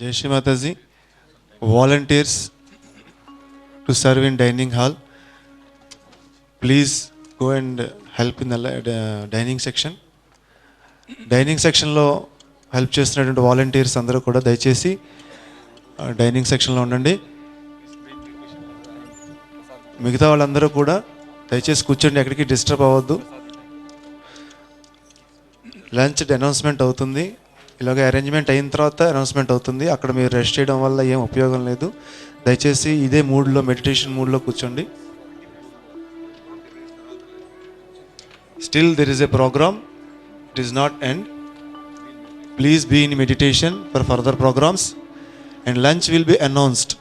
Jai Shri Mataji. Volunteers to serve in dining hall. Please go and help in the dining section. Dining సెక్షన్లో help చేస్తున్నటువంటి volunteers అందరూ కూడా దయచేసి dining సెక్షన్లో ఉండండి. మిగతా వాళ్ళందరూ కూడా దయచేసి కూర్చోండి, ఎక్కడికి డిస్టర్బ్ అవ్వద్దు. లంచ్ అనౌన్స్మెంట్ అవుతుంది, ఇలాగ అరేంజ్మెంట్ అయిన తర్వాత అనౌన్స్మెంట్ అవుతుంది. అక్కడ మీరు రెస్ట్ చేయడం వల్ల ఏం ఉపయోగం లేదు. దయచేసి ఇదే మూడ్లో, మెడిటేషన్ మూడ్లో కూర్చోండి. Still there is a program, it is not end. Please be in meditation for further programs and lunch will be announced.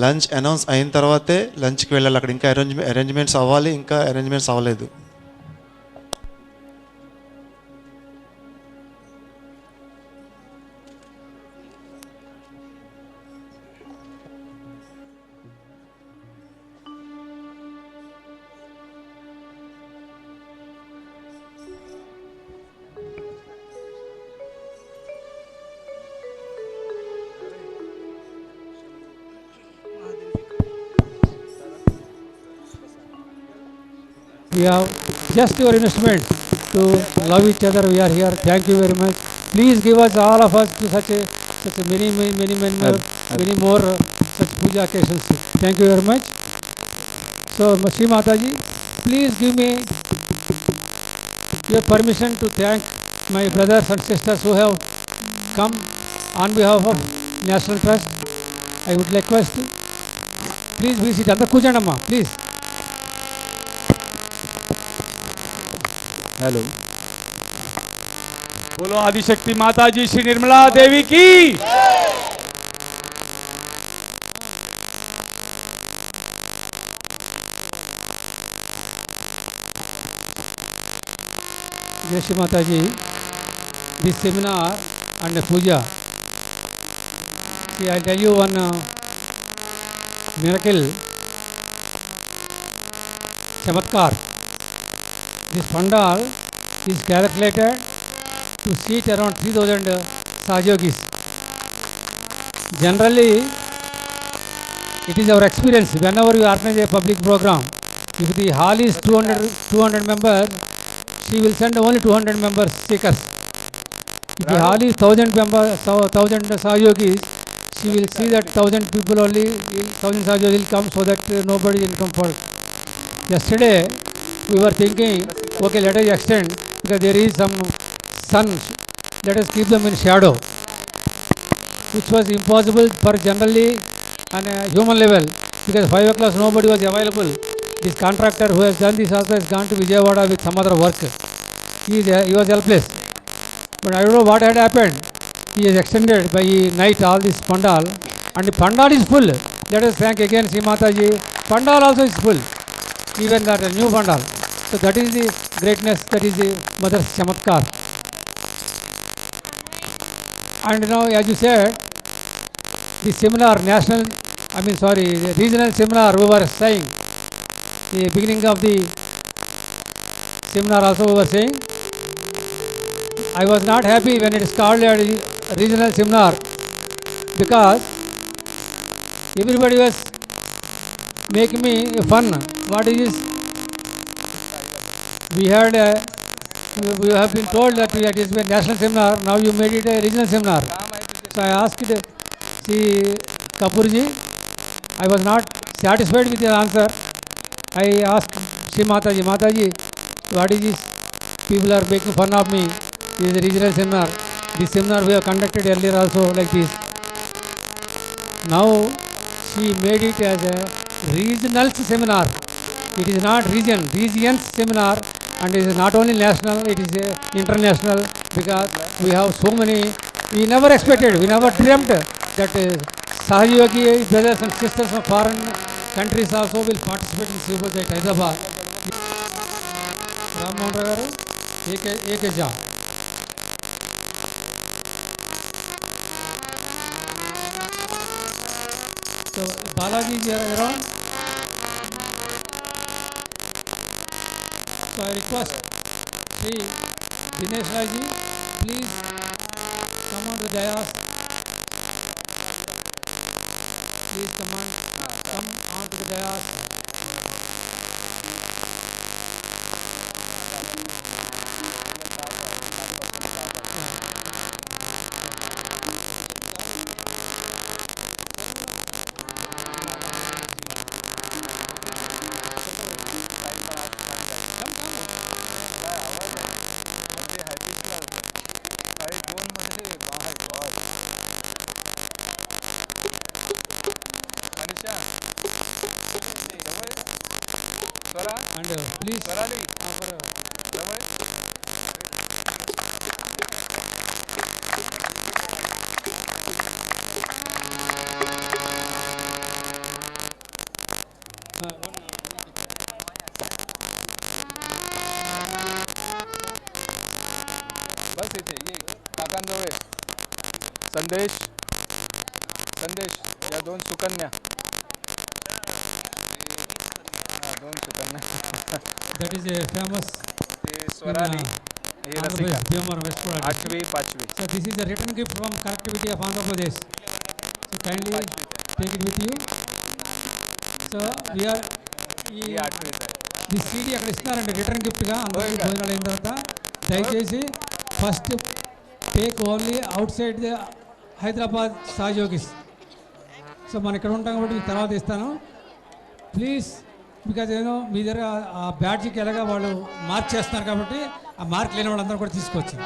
Lunch announce అయిన తర్వాతే లంచ్కి వెళ్ళాలి. అక్కడ ఇంకా అరేంజ్మెంట్స్ అవ్వాలి, ఇంకా అరేంజ్మెంట్స్ అవ్వలేదు. We have just your investment to love each other. We are here. Thank you very much. Please give us, all of us, to such many more such puja occasions. Thank you very much. So, Shri Mataji, please give me your permission to thank my brothers and sisters who have come on behalf of National Trust. I would request, please visit Andar Kujanamma, please. Hello, बोलो आदिशक्ति माता जी श्री निर्मला देवी की। Jai Shri Mataji, this seminar and puja, see, I'll tell you one miracle, chamatkar. This pandal is calculated to seat around 3000 Sahajogis. Generally, it is our experience whenever we organize a public program, if the hall is 200 members, she will send only 200 members seekers. If the hall is 1000 members, 1000 Sahajogis, she will see that 1000 people only, 1000 Sahajogis will come, so that nobody is in comfort. Yesterday, we were thinking, okay, let us extend, because there is some sun, let us keep them in shadow, which was impossible for generally on a human level, because 5 o'clock nobody was available. This contractor who has done this also has gone to Vijayawada with some other work. He was helpless. But I don't know what had happened. He has extended by night all this pandal, and the pandal is full. Let us thank again Shri Mataji. Pandal also is full, even that new pandal. So that is the greatness, that is the Mother's Chamatkar. And now, as you said, the seminar, the regional seminar, we were saying, the beginning of the seminar also we were saying, I was not happy when it is called a regional seminar, because everybody was making me fun. What is this? We have been told that it is a national seminar, now you made it a regional seminar. So I asked Sri Kapurji, I was not satisfied with the answer. I asked Shri Mataji, what is this? People are making fun of me. It is a regional seminar. This seminar we have conducted earlier also like this. Now she made it as a regional seminar. It is not regions seminar, and it is not only national, it is international, because we have so many. We never expected, we never dreamt that Sahajogi brothers and sisters from foreign countries also will participate in Shiva Puja at Hyderabad. Ram Mohan Rao garu, ek job. So Balaji is around. So I request Sri Dinesh Raji, please come on the dais Please come on to the dais. And please बस इथे ये काकांजवळ संदेश संदेश या दोन सुकन्या दोन Sukanya that is a famous hey Swarali hey Rasika West Florida. 8वी 5वी So this is a written gift from Connectivity of Andhra Pradesh. So kindly take it with you. So we are ही 8वीच आहे ఈ సీడీ అక్కడ ఇస్తున్నారండి రిటర్న్ గిఫ్ట్గా అందరికీ భోజనాలు అయిన తర్వాత దయచేసి first take only outside the Hyderabad సహయోగిస్. సో మనం ఇక్కడ ఉంటాం కాబట్టి మీకు తర్వాత ఇస్తాను ప్లీజ్. బికాజ్ ఏదో మీ దగ్గర ఆ బ్యాడ్జ్కి ఎలాగా వాళ్ళు మార్క్ చేస్తున్నారు కాబట్టి ఆ మార్క్ లేని వాళ్ళందరూ కూడా తీసుకోవచ్చు.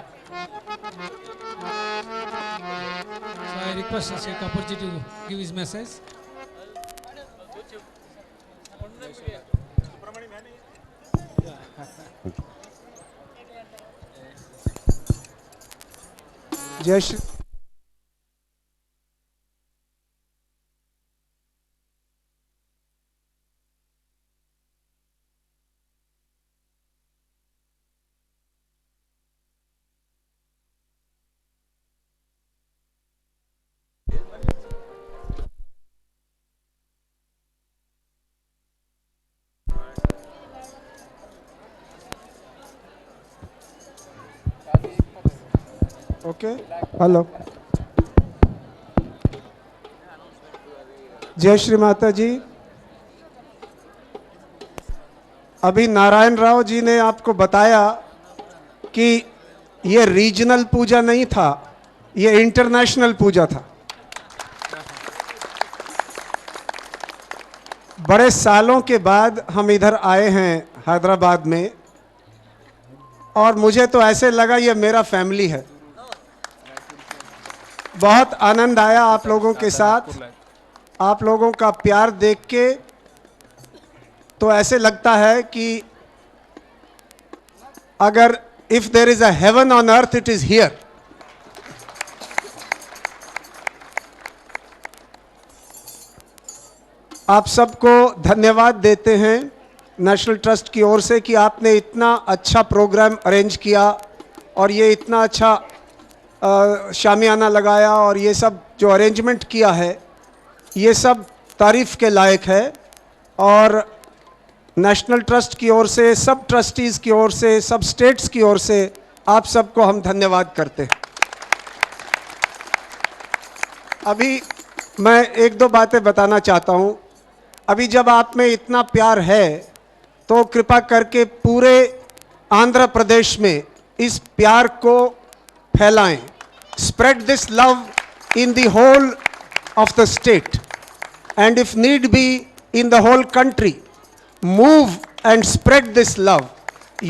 So I request Sheikh opportunity to give his message. जय श्री ओके हेलो जय श्री माता जी. अभी नारायण राव जी ने आपको बताया कि ये रीजनल पूजा नहीं था, ये इंटरनेशनल पूजा था. बड़े सालों के बाद हम इधर आए हैं हैदराबाद में और मुझे तो ऐसे लगा ये मेरा फैमिली है. बहुत आनंद आया आप लोगों के साथ. आप लोगों का प्यार देख के तो ऐसे लगता है कि अगर if there is a heaven on earth it is here. आप सबको धन्यवाद देते हैं नेशनल ट्रस्ट की ओर से कि आपने इतना अच्छा प्रोग्राम अरेंज किया और ये इतना अच्छा शामियाना लगाया और ये सब जो अरेंजमेंट किया है ये सब तारीफ़ के लायक है. और नेशनल ट्रस्ट की ओर से, सब ट्रस्टीज़ की ओर से, सब स्टेट्स की ओर से आप सबको हम धन्यवाद करते हैं. अभी मैं एक दो बातें बताना चाहता हूँ. अभी जब आप में इतना प्यार है तो कृपा करके पूरे आंध्र प्रदेश में इस प्यार को फैलाएं. Spread this love in the whole of the state and if need be in the whole country. Move and spread this love.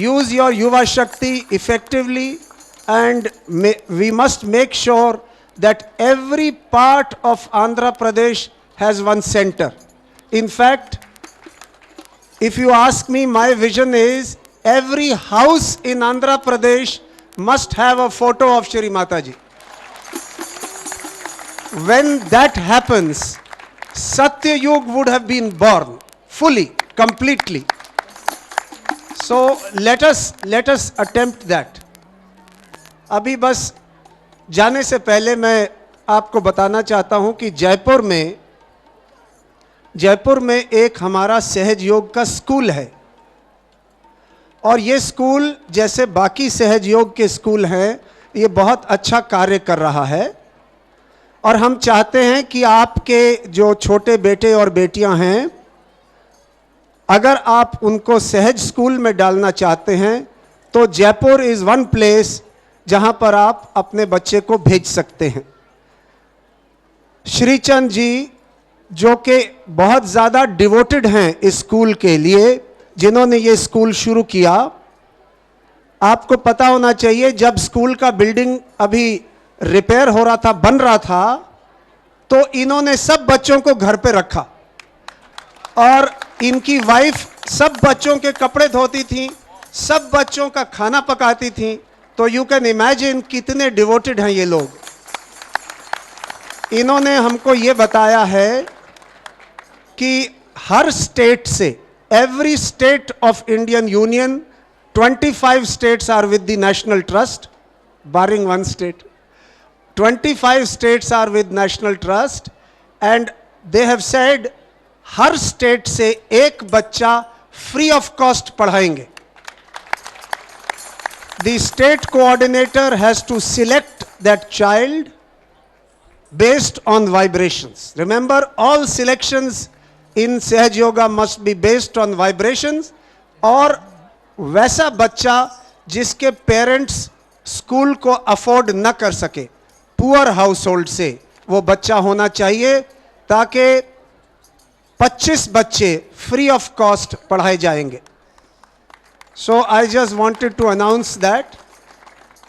Use your Yuva Shakti effectively and we must make sure that every part of Andhra Pradesh has one center. In fact, if you ask me, my vision is every house in Andhra Pradesh must have a photo of Shri Mataji. When that happens, Satya Yug would have been born fully, completely. So let us attempt that. अभी बस जाने से पहले मैं आपको बताना चाहता हूं कि जयपुर में एक हमारा सहज योग का स्कूल है और ये स्कूल जैसे बाकी सहज योग के स्कूल हैं ये बहुत अच्छा कार्य कर रहा है और हम चाहते हैं कि आपके जो छोटे बेटे और बेटियां हैं, अगर आप उनको सहज स्कूल में डालना चाहते हैं तो जयपुर इज़ वन प्लेस जहां पर आप अपने बच्चे को भेज सकते हैं। श्रीचंद जी जो कि बहुत ज़्यादा डिवोटेड हैं इस स्कूल के लिए, जिन्होंने ये स्कूल शुरू किया, आपको पता होना चाहिए जब स्कूल का बिल्डिंग अभी रिपेयर हो रहा था, बन रहा था, तो इन्होंने सब बच्चों को घर पे रखा और इनकी वाइफ सब बच्चों के कपड़े धोती थी, सब बच्चों का खाना पकाती थी। तो यू कैन इमेजिन कितने डिवोटेड हैं ये लोग। इन्होंने हमको ये बताया है कि हर स्टेट से, every state of Indian union, 25 states are with the National Trust, barring one state. 25 states are with National Trust, and they have said her state से एक बच्चा फ्री ऑफ कॉस्ट पढ़ाएंगे। The state coordinator has to select that child based on vibrations. Remember, all selections in Sahaj Yoga must be based on vibrations, और वैसा बच्चा जिसके parents school को afford न कर सके, पुअर हाउस होल्ड से वो बच्चा होना चाहिए, ताकि 25 बच्चे फ्री ऑफ कॉस्ट पढ़ाए जाएंगे। So I just wanted to announce that,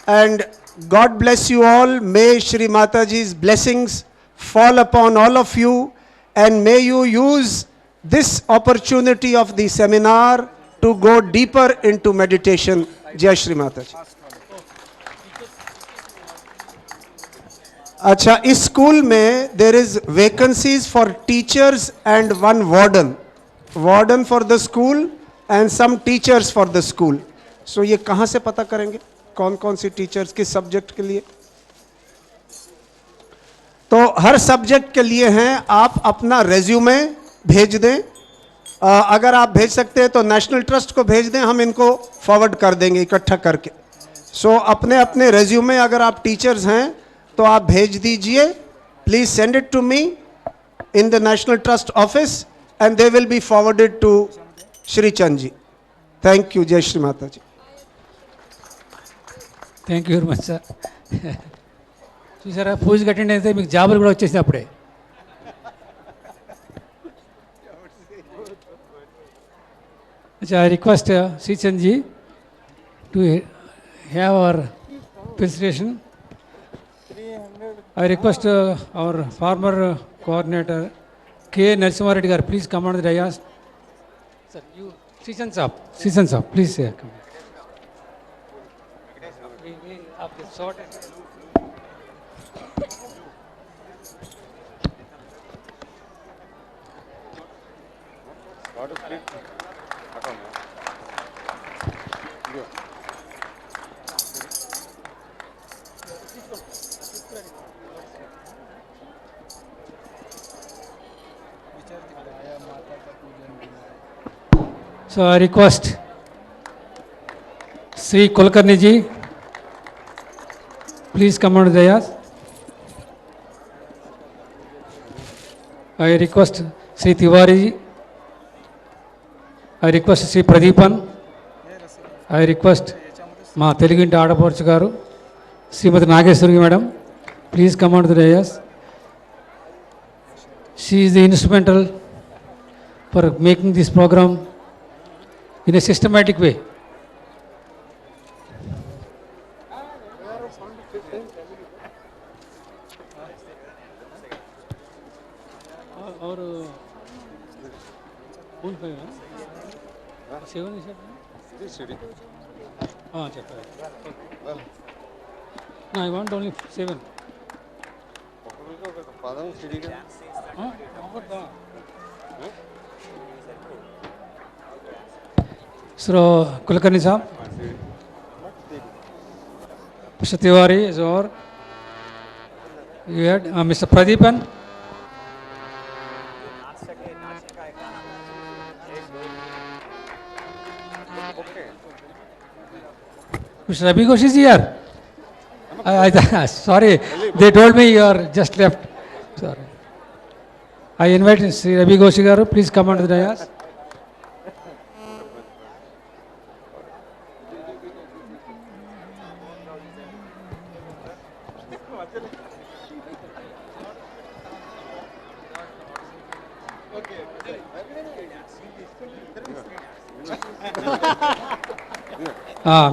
and God bless you all. May Shri Mata जी's blessings fall upon all of you, and may you use this opportunity of the seminar to go deeper into meditation. जय श्री माता जी। अच्छा, इस school में there is vacancies for teachers and one warden for the school and some teachers for the school. So ये कहाँ से पता करेंगे कौन कौन सी टीचर्स किस सब्जेक्ट के लिए? तो हर सब्जेक्ट के लिए हैं, आप अपना रेज्यूमे भेज दें। अगर आप भेज सकते हैं तो नेशनल ट्रस्ट को भेज दें, हम इनको फॉरवर्ड कर देंगे इकट्ठा करके। सो अपने अपने रेज्यूमे अगर आप टीचर्स हैं तो आप भेज दीजिए। Please send it to me in the national trust office and they will be forwarded to Shri Chand ji. Thank you. Jai Shri Mata ji. Thank you very much sir. చూసారా, పూజకి అటెండ్ అయితే మీకు జాబులు కూడా వచ్చేసి అప్పుడే. I request Sri Chand ji to have our presentation. I request our former coordinator K. Narasimha Reddy garu, please come on the dais. Sir, you Sri Chand sahab, please come. आपके short है. So I request Sri Kulkarni ji, please come on the dais. I request Sri Tiwari ji. I request Sri Pradeepan. I request మా తెలుగింటి ఆడపడుచు గారు Shrimati Nageshwari madam, please come on to the dais. She is the instrumental for making this programme in a systematic way. और 7 हाँ చెప్పండి. No, I want only 7. So Kulkarni साहब, Mr. Tiwari is over. You had Mr. Pradeepan. Mr. Abhi Ghosh is here. Sorry, they told me you are just left. Sorry. I invite Sri Ravi Ghoshi garu, please come on to the dais.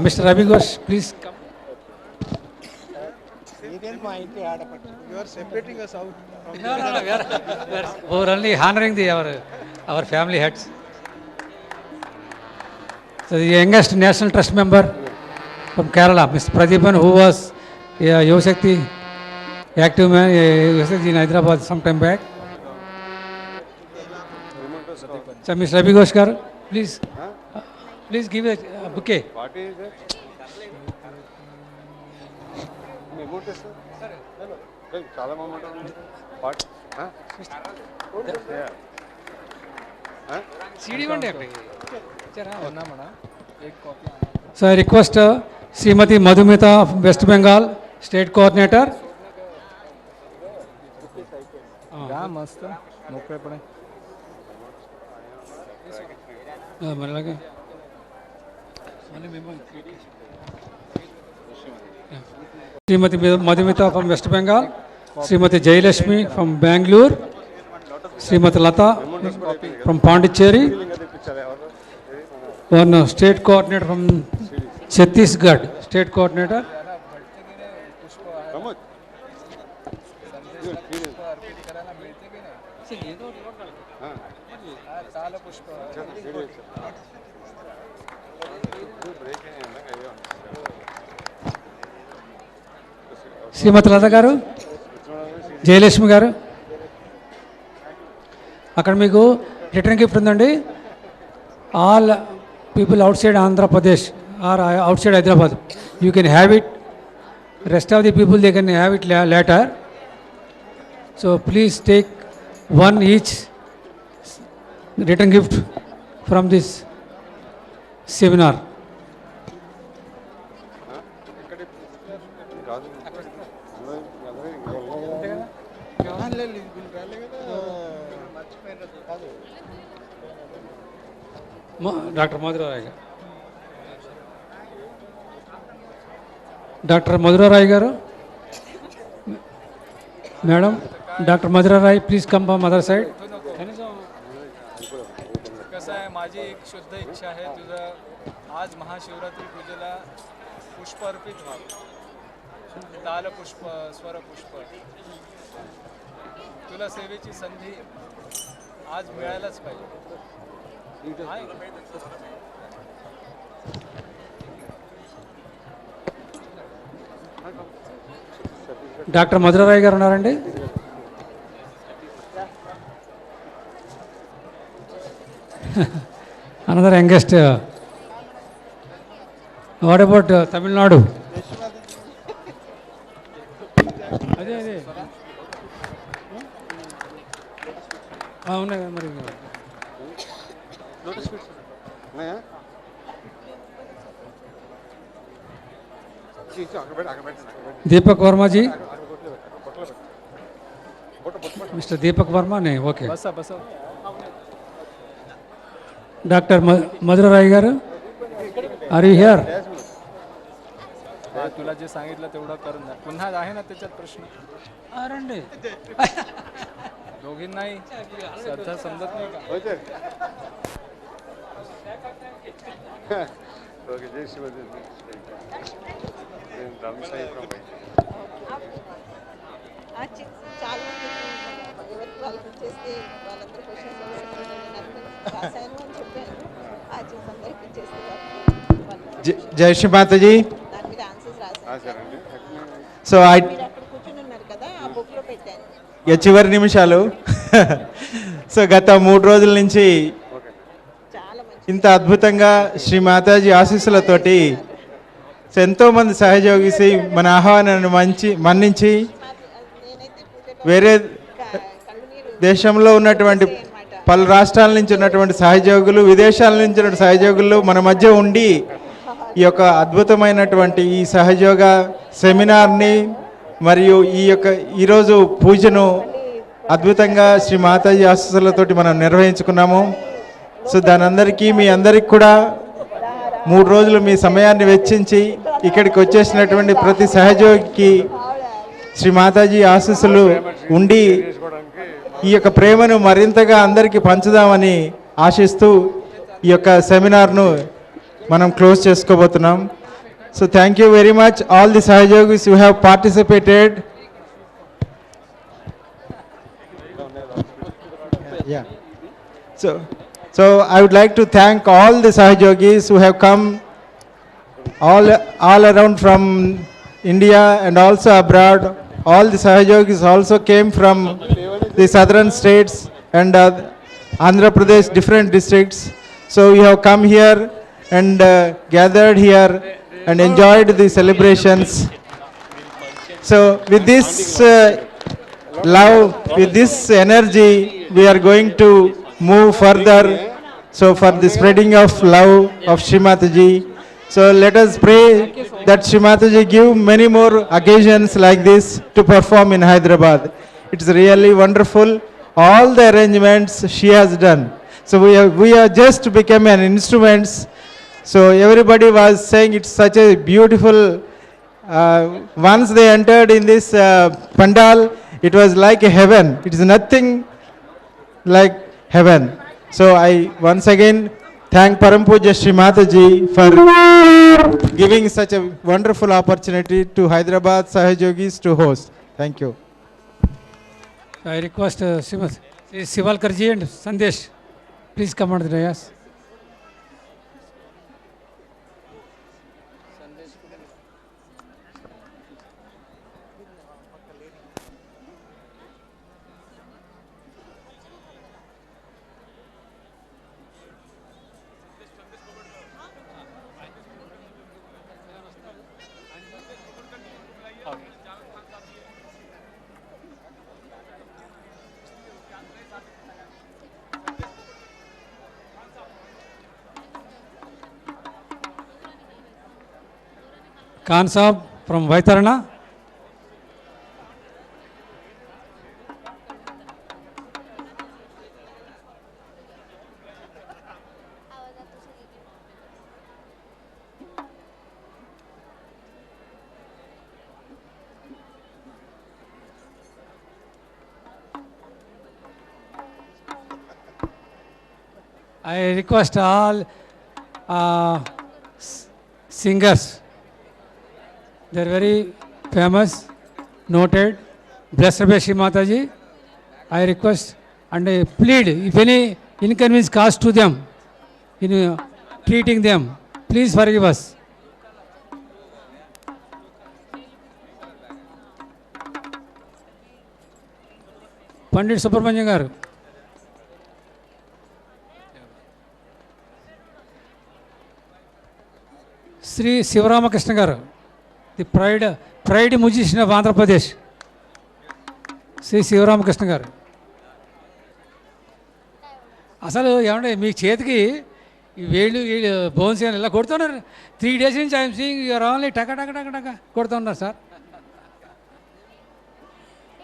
Mr. Ravi Ghosh, please come. You are separating us out. No, we are only honoring our family heads. So the youngest National Trust member from Kerala, Mr. Pradeepan, who was Yuva Shakti active man Yuva Shakti in Hyderabad some time back. So Mr. Ravi Ghosh garu, please give a bouquet. చాలా moment CD one ఉన్నామన్నా एक copy So I request Srimati Madhumita of West Bengal, State Coordinator. का मस्त मोकळे पडे Malage. Srimati Madhumita from West Bengal, Srimati Jayalashmi from Bangalore, Srimati Lata from Pondicherry, one State Coordinator from Chhattisgarh, State Coordinator. अर्पित करायला मिळते की नाही ताल पुष्प శ్రీమతి లత గారు, జయలక్ష్మి గారు, అక్కడ మీకు రిటర్న్ గిఫ్ట్ ఉందండి. All people outside Andhra Pradesh are outside Hyderabad, you can have it. Rest of the people they can have it later. So please take one each return gift from this seminar. Dr. Madhura Rai garu. Dr. Madhura Rai garu. Madam, Dr. Madhura Rai, please come from other side. कसं आहे, माझी एक शुद्ध इच्छा आहे तुझं आज महाशिवरात्री पूजेला पुष्प अर्पित व्हावं. ताल पुष्प, स्वर पुष्प, तुला सेवेची संधी आज मिळायलाच पाहिजे. आहे? డాక్టర్ మధురరాయ్ గారు ఉన్నారండి? Another youngest. What about Tamil Nadu? అదే ఉన్నాయి కదా మరి. దీపక్ వర్మజీ, మిస్టర్ దీపక్ వర్మ నే. ఓకే, बसा बसा. డాక్టర్ మధురరాయ్ గారు, ఆర్ యూ హియర్? तुला जे सांगितलं तेवढं करून द्या. पुन्हा आहे ना त्याच्यात प्रश्न? రండి. दोघींनाही श्रद्धा समजत नाही का? ఓకే, జై శివజీ. నేను రామసాయి ప్రభు. చాలా భగవత్ వాళ్ళకి ఇచ్చేస్తే వాళ్ళందరూ క్వశ్చన్స్ రాశాను అని చెప్పాను. ఆ చేసి అందరికి ఇచ్చేస్తే జై శ్రీ మాతాజీ. దాని మీద ఆన్సర్స్ రాశాను. సరేండి. సో మీరు అక్కడ కూర్చుని ఉన్నారు కదా, ఆ బుక్లో పెట్టాను. ఇక చివరి నిమిషాలు. సో గత 3 రోజుల నుంచి చాలా మంచి ఇంత అద్భుతంగా శ్రీ మాతాజీ ఆశీస్సులతోటి ఎంతోమంది సహయోగిసి మన ఆహ్వానాన్ని మన్నించి నేనైతే పూజలో వేరే కళ్ళు నీరు దేశంలో ఉన్నటువంటి పలు రాష్ట్రాల నుంచి ఉన్నటువంటి సహయోగులు, విదేశాల నుంచి ఉన్న సహయోగులు మన మధ్య ఉండి ఈ యొక్క అద్భుతమైనటువంటి ఈ సహయోగ సెమినార్ని మరియు ఈరోజు పూజను అద్భుతంగా శ్రీ మాతాజీ ఆశీస్సులతోటి మనం నిర్వహించుకున్నాము. సో దాని అందరికీ మీ అందరికి కూడా 3 రోజులు మీ సమయాన్ని వెచ్చించి ఇక్కడికి వచ్చేసినటువంటి ప్రతి సహయోగికి శ్రీ మాతాజీ ఆశీస్సులు ఉండి ఈ యొక్క ప్రేమను మరింతగా అందరికీ పంచుదామని ఆశిస్తూ ఈ యొక్క సెమినార్ను మనం క్లోజ్ చేసుకోబోతున్నాం. So thank you very much all the సహయోగిస్ you have participated. Yeah. So I would like to thank all the Sahajogis who have come all around from India and also abroad. All the Sahajogis also came from the southern states and Andhra Pradesh different districts. So we have come here and gathered here and enjoyed the celebrations. So with this love, with this energy, we are going to move further. So for the spreading of love of Shri Mataji. So let us pray that Shri Mataji give many more occasions like this to perform in Hyderabad. It's really wonderful. All the arrangements she has done. So we are just become an instruments. So everybody was saying it's such a beautiful. Once they entered in this pandal, it was like a heaven. It is nothing like heaven. So I once again thank Param Pujya Shri Mataji for giving such a wonderful opportunity to Hyderabad Sahajogis to host. Thank you. I request Sri Sivalkar ji and Sandesh, please come on the dais. Khan Saab from Vaitarana. I request all singers. They are very famous, noted, blessed by Shri Mataji. I request and I plead, if any inconvenience caused to them in treating them, please forgive us. Pandit Subramanian garu. Sri Sivaramakrishna garu, the pride musician of Andhra Pradesh. Shri Sivaramakrishna garu. అసలు ఏమంటే మీ చేతికి ఈ వేళ్ళు bones అని ఇలా కొడుతున్నారు. 3 days నుంచి I'm seeing you're only టక టక టక టక కొడుతున్నారు సార్.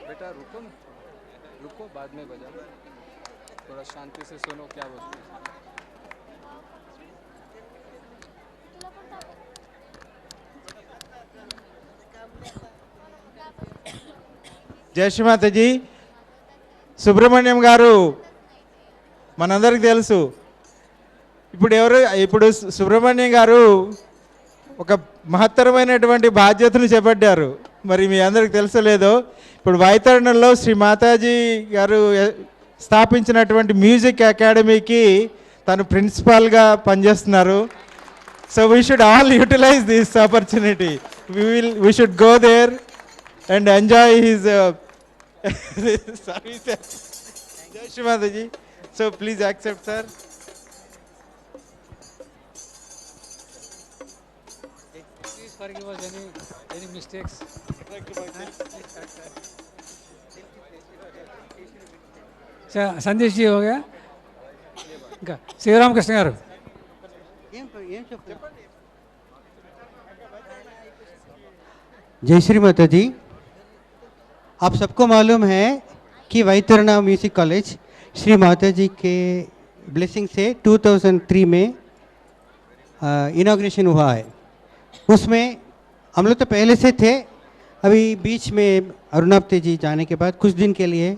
बेटा रुको ना, रुको बाद में बजा, थोड़ा शांति से सुनो क्या बोलते हैं. జై శ్రీమాతాజీ. సుబ్రహ్మణ్యం గారు మనందరికి తెలుసు. ఇప్పుడు సుబ్రహ్మణ్యం గారు ఒక మహత్తరమైనటువంటి బాధ్యతను చేపట్టారు. మరి మీ అందరికి తెలుసలేదో, ఇప్పుడు వైతరణలో శ్రీ మాతాజీ గారు స్థాపించినటువంటి మ్యూజిక్ అకాడమీకి తను ప్రిన్సిపాల్గా పనిచేస్తున్నారు. So we should all utilize this opportunity. We should go there and enjoy his services. Jai Shri Mataji. So please accept, sir. Please forgive us any mistakes. संदेश जी हो गया. ఇంకా శివరామకృష్ణ గారు. जय श्री माता जी. आप सबको मालूम है कि वैतरणा म्यूज़िक कॉलेज श्री माता जी के ब्लेसिंग से 2003 में इनॉग्रेशन हुआ है। उसमें हम लोग तो पहले से थे, अभी बीच में अरुणाप्ते जी जाने के बाद कुछ दिन के लिए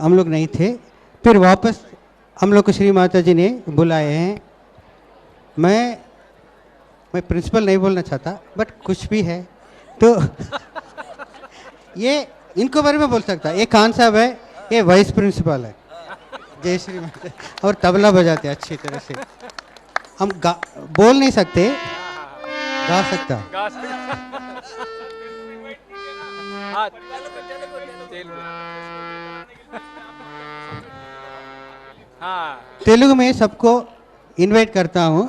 हम लोग नहीं थे, फिर वापस हम लोग को श्री माता जी ने बुलाए हैं। मैं प्रिंसिपल नहीं बोलना चाहता, बट कुछ भी है तो ये इनको बारे में बोल सकता। ये खान साहब है, ये वाइस प्रिंसिपल है। जय श्री माता। और तबला बजाते अच्छी तरह से। हम बोल नहीं सकते, गा सकता। हाँ, हाँ, तेलुगु में सबको इनवाइट करता हूँ।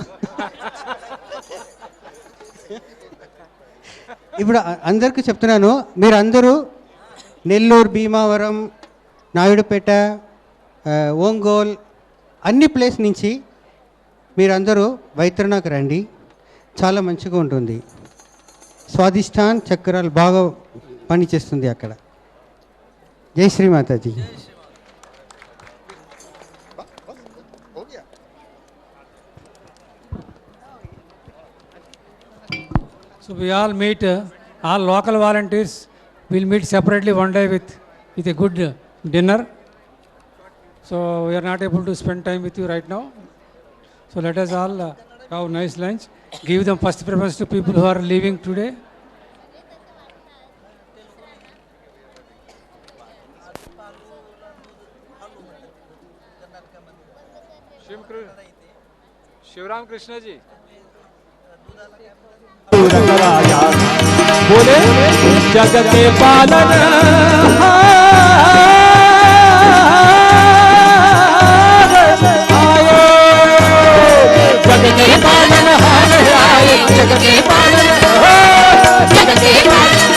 ఇప్పుడు అందరికీ చెప్తున్నాను, మీరందరూ నెల్లూరు, భీమావరం, నాయుడుపేట, ఒంగోల్ అన్ని ప్లేస్ నుంచి మీరందరూ వైతరణకు రండి, చాలా మంచిగా ఉంటుంది. స్వాదిష్టాన్ చక్రాలు బాగా పనిచేస్తుంది అక్కడ. జై Shri Mataji. So we all meet, all local volunteers will meet separately one day with a good dinner. So we are not able to spend time with you right now. So let us all have a nice lunch. Give them first preference to people who are leaving today. Shivram Krishna ji बोले जगत के पालन आए, जगत के पालन आए, जगत के पालन, जगत के पालन,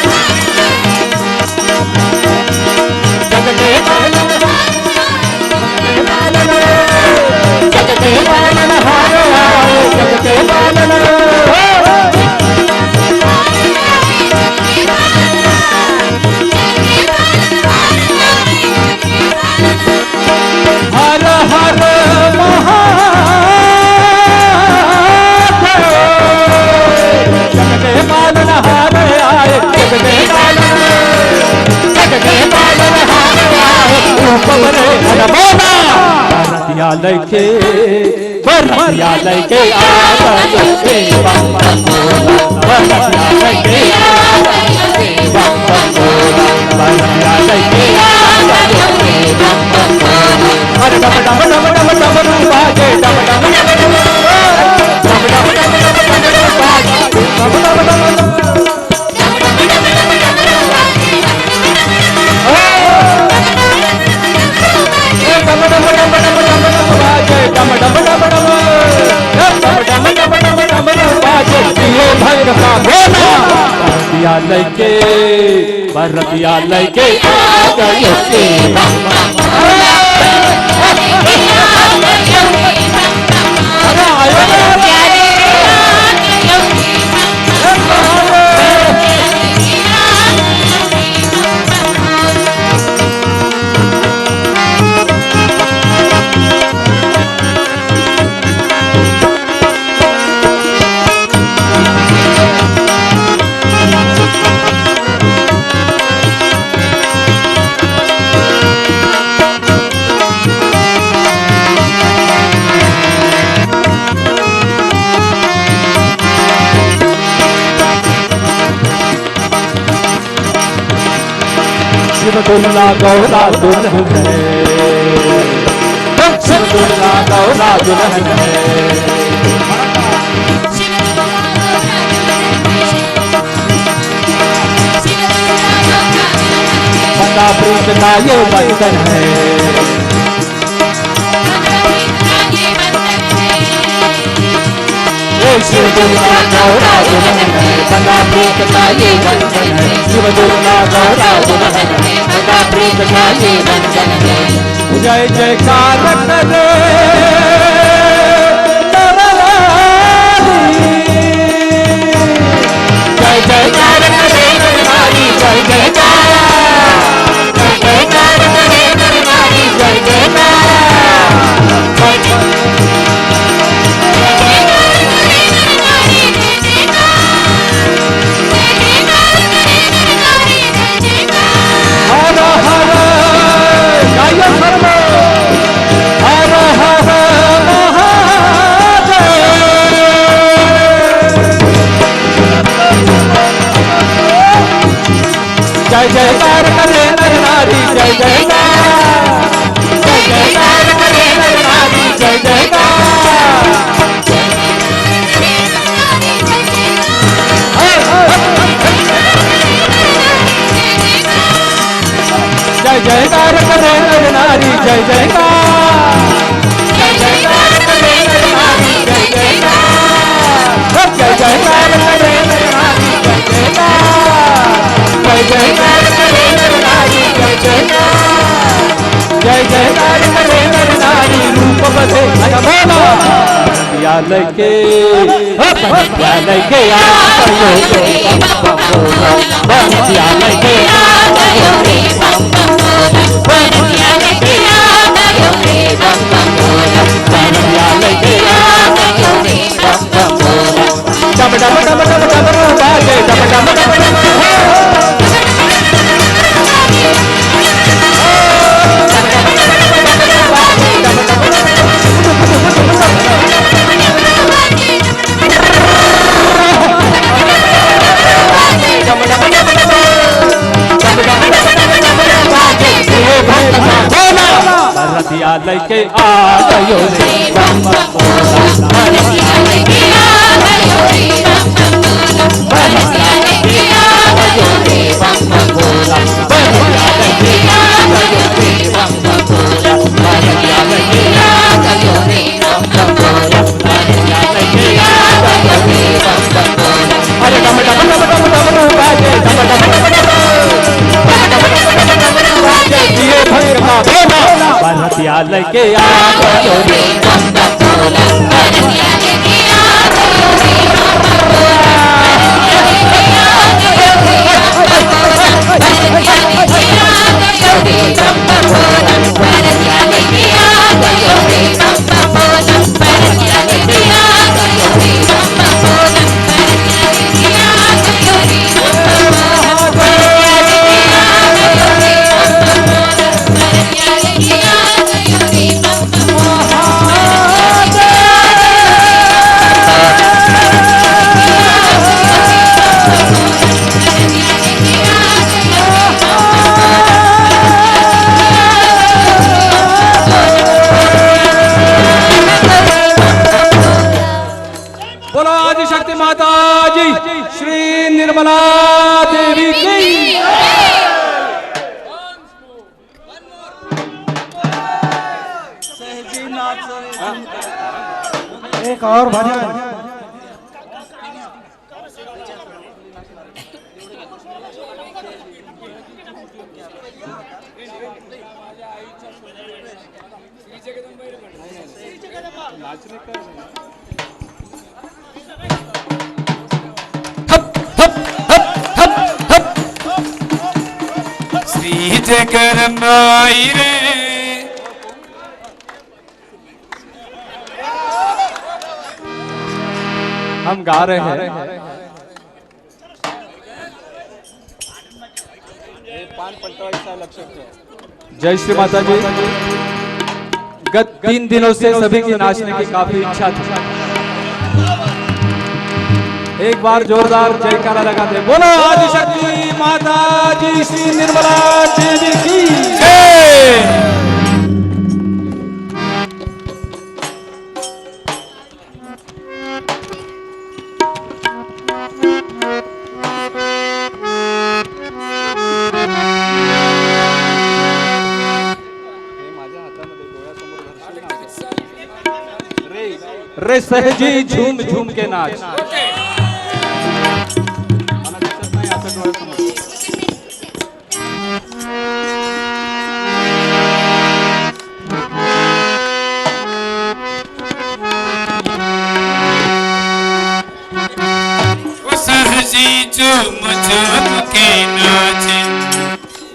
जगत के पालन, जगत के पालन आए, जगत के पालन। हर हर महादेव, जगते पालन हार आए, जगते पालन, जगते पालन हार आए, ऊपर हरमोना बरतिया लैके, बरतिया लैके आ गए सेवा बंगोला, बरतिया लैके आ गए सेवा बंगोला, बरतिया लैके आ गए सेवा बंगोला। अरे डम डम डम डम डम बाजे, डम डम डम डम डम डम डम बाजे, डम डम डम लैके बरतिया लैके आ गए सेवा शिवदुल्ला गौरा दुल्हन है, शिवदुल्ला गौरा दुल्हन है, पता प्रीत का ये बंधन है, शिवदुल्ला गौरा दुल्हन है, पता प्रीत का ये बंधन है, शिवदुल्ला गौरा दुल्हन है, पता प्रीत का ये बंधन है। जय जयकार करे जय जयकार करे हमारी, जय जयकार, जय जयकार करे जय जयकार जय जयकार करे नर नारी जय जयकार जय जयकार करे नर नारी जय जयकार जय जयकार करे नर नारी जय जयकार जय जयकार करे नर नारी रूप बदे बोला विद्यालय के विद्यालय के विद्यालय के डम डम डम डम डम बाजे डम डम डम डम विद्यालय के आ गयो रे बम बम बोला विद्यालय के आ गयो रे बम बम बोला विद्यालय के आ गयो रे बम बम बोला विद्यालय के आ गयो रे बम बम बोला विद्यालय के आ गयो रे बम बम बोला विद्यालय के आ गयो रे बम बम बोला अरे डम डम डम डम डम बाजे डम डम डम डम बाजे दिए भंगा बोला विद्यालय के आ गयो रे बम बम बोला विद्यालय के आ गयो रे बम बम बोला विद्यालय के आ गयो रे बम बम बोला विद्यालय के आ गयो रे बम बम बोला विद्यालय के आ गयो रे बम बम बोला विद्यालय के आ गयो रे बोलो आदिशक्ति माता जी श्री निर्मला देवी की एक और भजन श्री जगन्नाई रे हम गा रहे हैं जय श्री माता जी गत 3 दिनों से सभी की नाचने की काफी इच्छा थी एक बार जोरदार जयकारा लगाते बोलो आदिशक्ति माता जी श्री निर्मला देवी की जय रे सहजी झूम झूम के नाच सहजी झूम झूम के नाच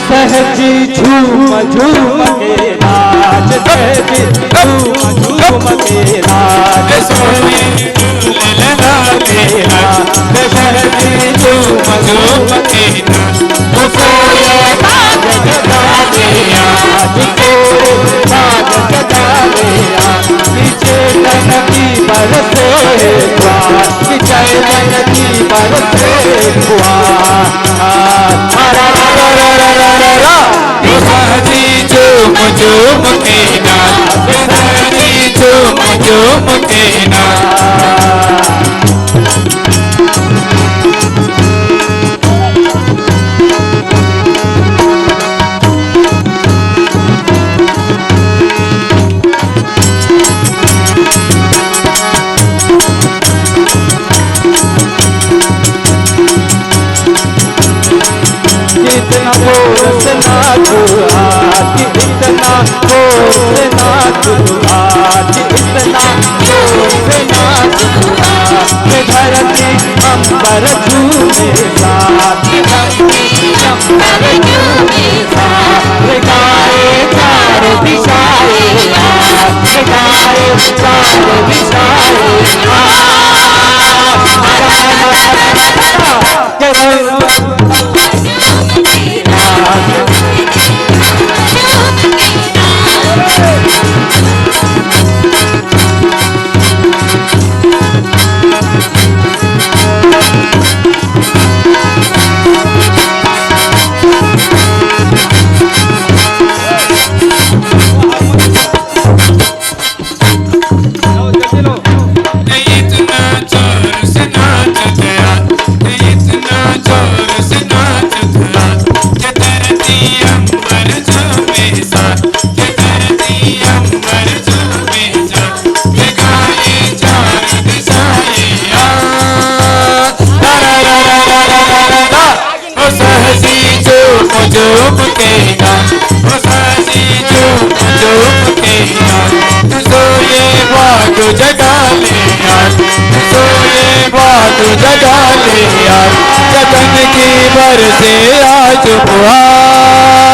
सहजी झूम झूम के नाच सहजी झूम झूम के नाच सोनी लगा तेरा सहजी झूम झूम के नाच कि जय जनती बरसे सहजी झूम झूम के नाच, सहजी झूम झूम के नाच। कितना बोरस नाच आज, इतना बोरस नाच आज, इतना बोरस नाच आज, धरती अंबर झूमे साथ, धरती अंबर झूमे साथ, गाए चार दिशाएं आज, गाए चार दिशाएं झूम के नाच, सहजी झूम झूम के नाच, सोए बाजू जगा ले यार, सोए बाजू जगा ले यार, जगन की बरसे आज फुहार।